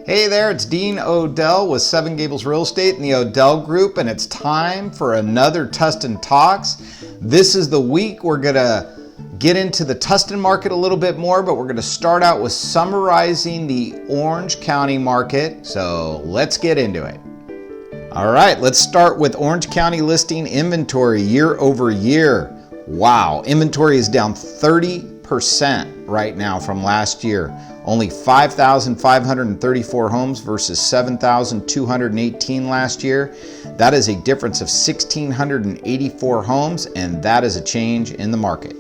Hey there, it's Dean Odell with 7 Gables Real Estate in the Odell Group, and it's time for another Tustin Talks. This is the week we're going to get into the Tustin market a little bit more, but we're going to start out with summarizing the Orange County market. So let's get into it. All right, let's start with Orange County listing inventory year over year. Wow, inventory is down 30% right now from last year. Only 5,534 homes versus 7,218 last year. That is a difference of 1,684 homes, and that is a change in the market.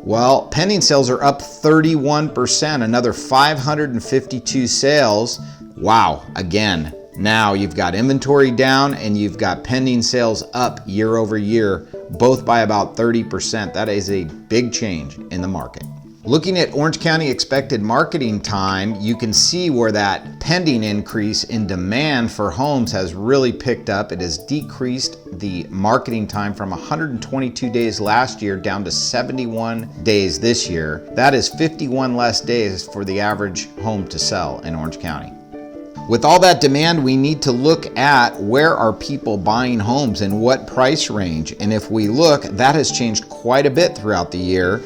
Well, pending sales are up 31%, another 552 sales. Wow, again, now you've got inventory down and you've got pending sales up year over year, both by about 30%. That is a big change in the market. Looking at Orange County expected marketing time, you can see where that pending increase in demand for homes has really picked up. It has decreased the marketing time from 122 days last year down to 71 days this year. That is 51 less days for the average home to sell in Orange County. With all that demand, we need to look at where are people buying homes and what price range. And if we look, that has changed quite a bit throughout the year.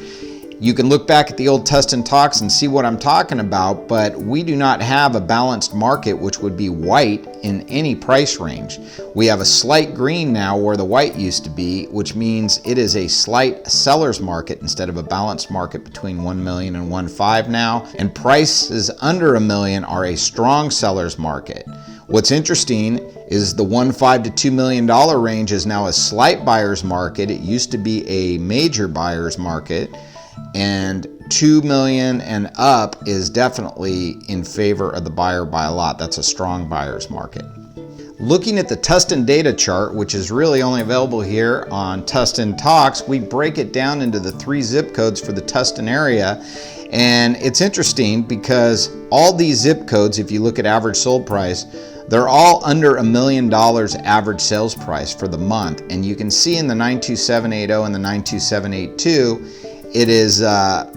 You can look back at the old Tustin Talks and see what I'm talking about, but we do not have a balanced market, which would be white in any price range. We have a slight green now where the white used to be, which means it is a slight seller's market instead of a balanced market between 1 million and 1.5 now. And prices under $1 million are a strong seller's market. What's interesting is the $1.5 to $2 million range is now a slight buyer's market. It used to be a major buyer's market. And 2 million and up is definitely in favor of the buyer by a lot. That's a strong buyer's market. Looking at the Tustin Data chart, which is really only available here on Tustin Talks, we break it down into the 3 zip codes for the Tustin area. And it's interesting because all these zip codes, if you look at average sold price, they're all under $1 million average sales price for the month. And you can see in the 92780 and the 92782, it is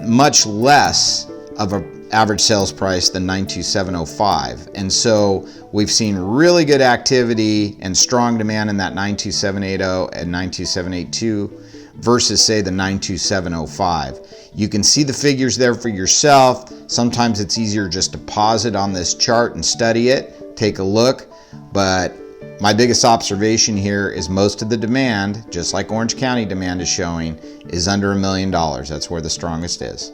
much less of an average sales price than 92705. And so we've seen really good activity and strong demand in that 92780 and 92782 versus, say, the 92705. You can see the figures there for yourself. Sometimes it's easier just to pause it on this chart and study it, take a look. But my biggest observation here is most of the demand, just like Orange County demand is showing, is under $1 million. That's where the strongest is.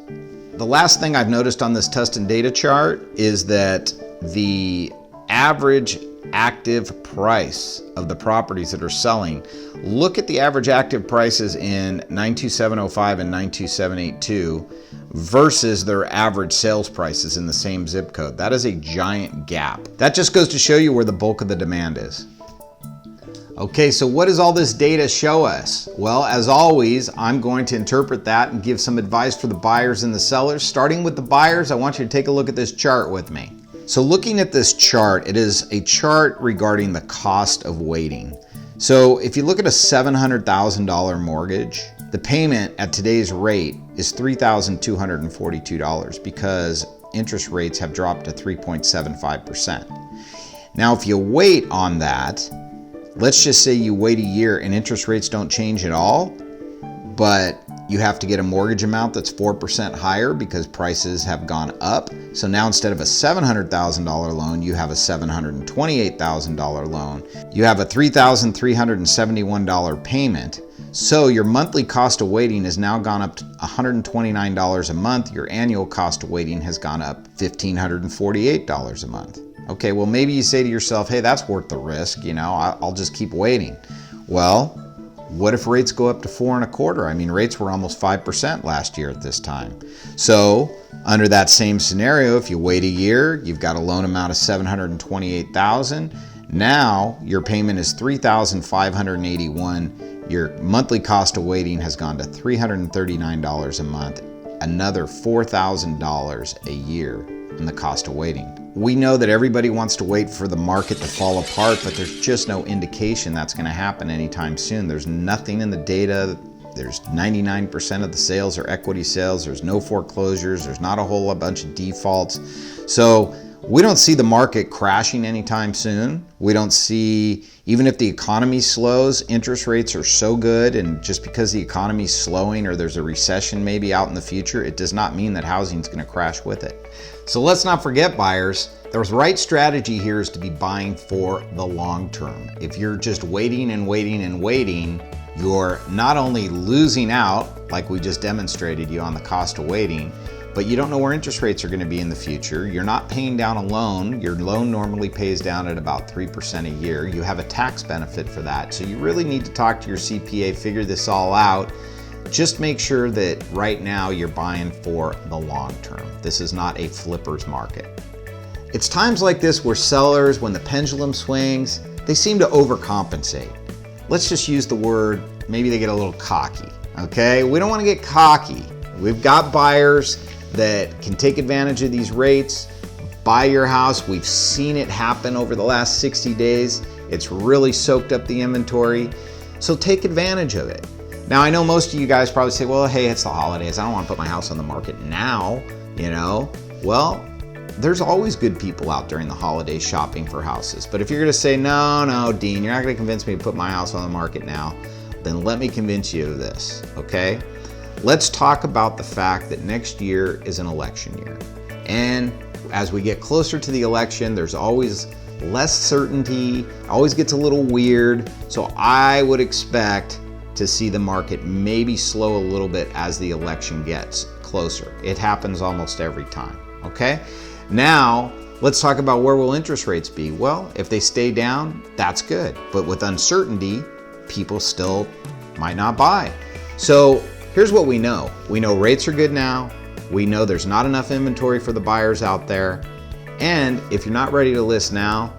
The last thing I've noticed on this Tustin Data chart is that the average active price of the properties that are selling, look at the average active prices in 92705 and 92782 versus their average sales prices in the same zip code. That is a giant gap. That just goes to show you where the bulk of the demand is. Okay, so what does all this data show us? Well, as always, I'm going to interpret that and give some advice for the buyers and the sellers. Starting with the buyers, I want you to take a look at this chart with me. So looking at this chart, it is a chart regarding the cost of waiting. So if you look at a $700,000 mortgage, the payment at today's rate is $3,242 because interest rates have dropped to 3.75%. Now, if you wait on that, let's just say you wait a year and interest rates don't change at all, but you have to get a mortgage amount that's 4% higher because prices have gone up. So now instead of a $700,000 loan, you have a $728,000 loan. You have a $3,371 payment. So your monthly cost of waiting has now gone up to $129 a month. Your annual cost of waiting has gone up $1,548 a month. Okay, well, maybe you say to yourself, hey, that's worth the risk, I'll just keep waiting. Well, what if rates go up to 4.25? I mean, rates were almost 5% last year at this time. So under that same scenario, if you wait a year, you've got a loan amount of $728,000. Now your payment is $3,581. Your monthly cost of waiting has gone to $339 a month, another $4,000 a year in the cost of waiting. We know that everybody wants to wait for the market to fall apart, but there's just no indication that's going to happen anytime soon. There's nothing in the data. There's 99% of the sales are equity sales. There's no foreclosures. There's not a whole bunch of defaults. So We don't see the market crashing anytime soon. We don't see, even if the economy slows, interest rates are so good, and just because the economy is slowing or there's a recession maybe out in the future, it does not mean that housing is going to crash with it. So let's not forget, buyers, the right strategy here is to be buying for the long term. If you're just waiting and waiting and waiting, you're not only losing out, like we just demonstrated you on the cost of waiting, but you don't know where interest rates are going to be in the future. You're not paying down a loan. Your loan normally pays down at about 3% a year. You have a tax benefit for that. So you really need to talk to your CPA, figure this all out. Just make sure that right now you're buying for the long term. This is not a flipper's market. It's times like this where sellers, when the pendulum swings, they seem to overcompensate. Let's just use the word, maybe they get a little cocky, okay? We don't want to get cocky. We've got buyers that can take advantage of these rates, buy your house. We've seen it happen over the last 60 days. It's really soaked up the inventory. So take advantage of it. Now, I know most of you guys probably say, well, hey, it's the holidays. I don't want to put my house on the market now, you know? Well, there's always good people out during the holidays shopping for houses. But if you're going to say, no, Dean, you're not going to convince me to put my house on the market now, then let me convince you of this, okay? Let's talk about the fact that next year is an election year. And as we get closer to the election, there's always less certainty, always gets a little weird. So I would expect to see the market maybe slow a little bit as the election gets closer. It happens almost every time, okay? Now, let's talk about where will interest rates be. Well, if they stay down, that's good. But with uncertainty, people still might not buy. So here's what we know. We know rates are good now. We know there's not enough inventory for the buyers out there. And if you're not ready to list now,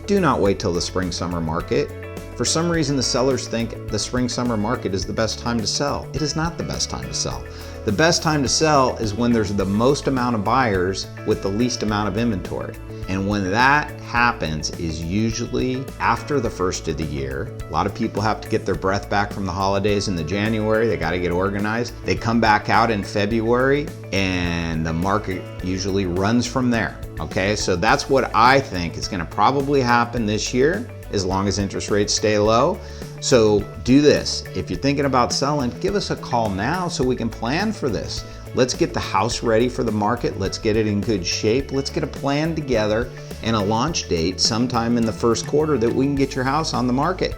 do not wait till the spring summer market. For some reason, the sellers think the spring summer market is the best time to sell. It is not the best time to sell. The best time to sell is when there's the most amount of buyers with the least amount of inventory. And when that happens is usually after the first of the year. A lot of people have to get their breath back from the holidays in the January. They got to get organized. They come back out in February and the market usually runs from there. Okay, so that's what I think is going to probably happen this year as long as interest rates stay low. So do this. If you're thinking about selling, give us a call now so we can plan for this. Let's get the house ready for the market. Let's get it in good shape. Let's get a plan together and a launch date sometime in the first quarter that we can get your house on the market.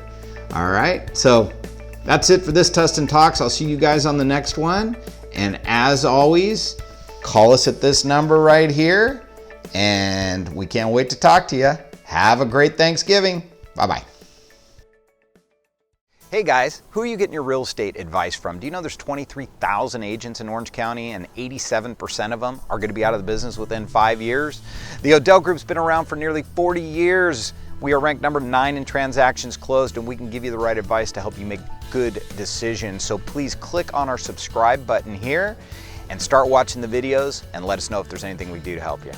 All right, so that's it for this Tustin Talks. I'll see you guys on the next one. And as always, call us at this number right here. And we can't wait to talk to you. Have a great Thanksgiving. Bye-bye. Hey guys, who are you getting your real estate advice from? Do you know there's 23,000 agents in Orange County and 87% of them are going to be out of the business within 5 years? The Odell Group's been around for nearly 40 years. We are ranked number 9 in transactions closed, and we can give you the right advice to help you make good decisions. So please click on our subscribe button here and start watching the videos and let us know if there's anything we do to help you.